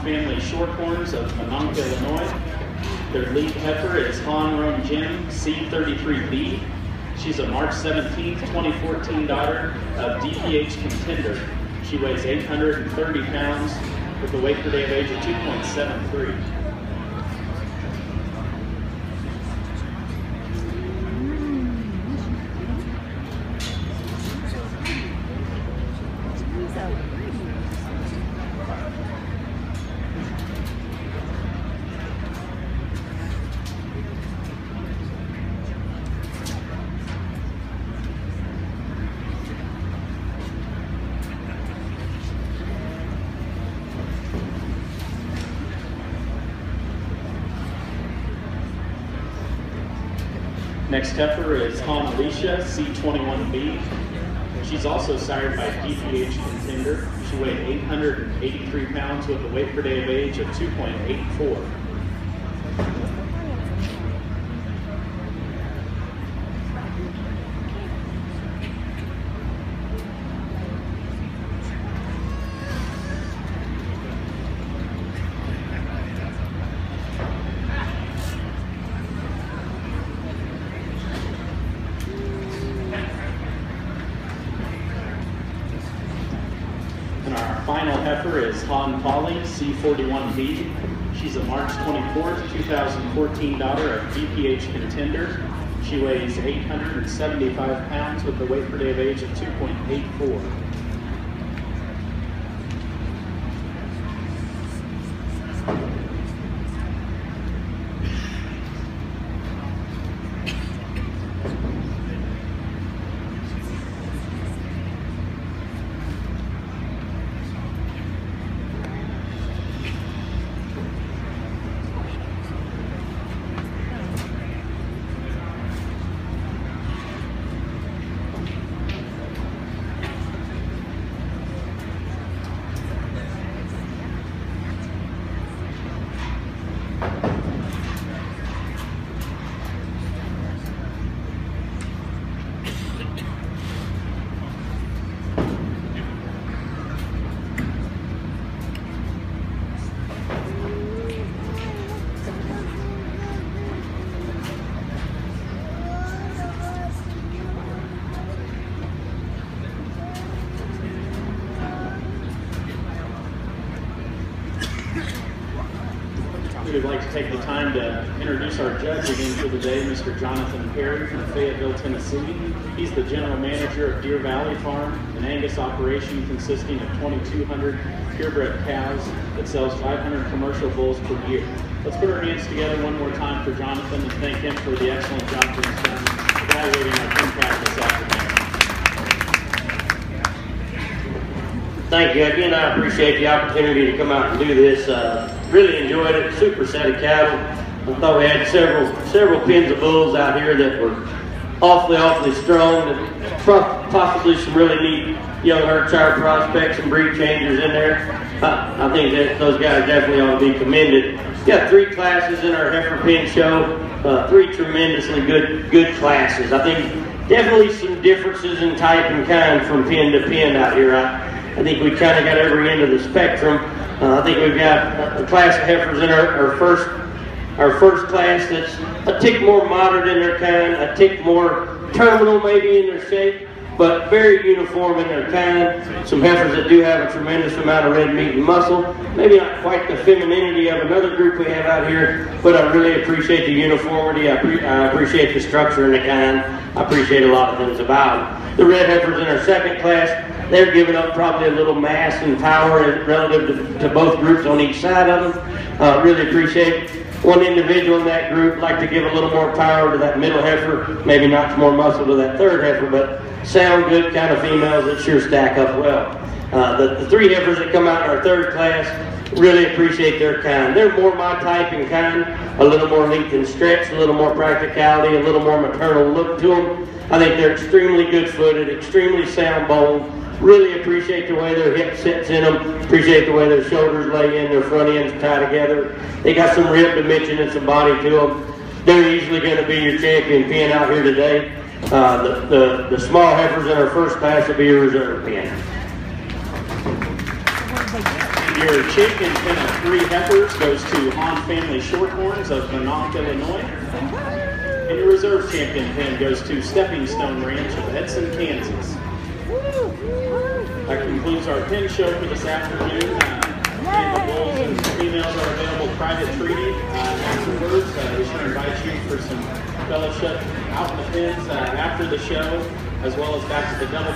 family Shorthorns of Mononk, Illinois. Their lead heifer is Hahn Jim C33B. She's a March 17, 2014 daughter of DPH Contender. She weighs 830 pounds with a weight per day of age of 2.73. Next heifer is Hahn C21B. She's also sired by DPH Contender. She weighed 883 pounds with a weight per day of age of 2.84. And our final heifer is Hahn C41B. She's a March 24th, 2014 daughter of DPH Contender. She weighs 875 pounds with a weight per day of age of 2.84. We would like to take the time to introduce our judge again for the day, Mr. Jonathan Perry from Fayetteville, Tennessee. He's the general manager of Deer Valley Farm, an Angus operation consisting of 2,200 purebred cows that sells 500 commercial bulls per year. Let's put our hands together one more time for Jonathan and thank him for the excellent job that he's done evaluating our impact this afternoon. Thank you. Again, I appreciate the opportunity to come out and do this. Really enjoyed it. Super set of cattle. I thought we had several pens of bulls out here that were awfully strong, and possibly some really neat young herd sire prospects and breed changers in there. I think that those guys definitely ought to be commended. We got 3 classes in our heifer pen show. 3 tremendously good classes. I think definitely some differences in type and kind from pen to pen out here. I think we kind of got every end of the spectrum. I think we've got a class of heifers in our first class that's a tick more moderate in their kind, a tick more terminal maybe in their shape, but very uniform in their kind. Some heifers that do have a tremendous amount of red meat and muscle. Maybe not quite the femininity of another group we have out here, but I really appreciate the uniformity. I appreciate the structure and the kind. I appreciate a lot of things about them. The red heifers in our second class, they're giving up probably a little mass and power relative to both groups on each side of them. Really appreciate one individual in that group. Like to give a little more power to that middle heifer, maybe not more muscle to that third heifer, but sound good kind of females that sure stack up well. The 3 heifers that come out in our third class, really appreciate their kind. They're more my type and kind, a little more length and stretch, a little more practicality, a little more maternal look to them. I think they're extremely good-footed, extremely sound-boned. Really appreciate the way their hip sits in them. Appreciate the way their shoulders lay in, their front ends tie together. They got some rib dimension and some body to them. They're easily going to be your champion pen out here today. The small heifers in our first class will be your reserve pen. Your champion pin of 3 heifers goes to Hahn Family Shorthorns of Mononk, Illinois. And your reserve champion pin goes to Stepping Stone Ranch of Edson, Kansas. That concludes our pin show for this afternoon. And the bulls and females are available private treaty. Afterwards, we should invite you for some fellowship out in the pins after the show, as well as back to the double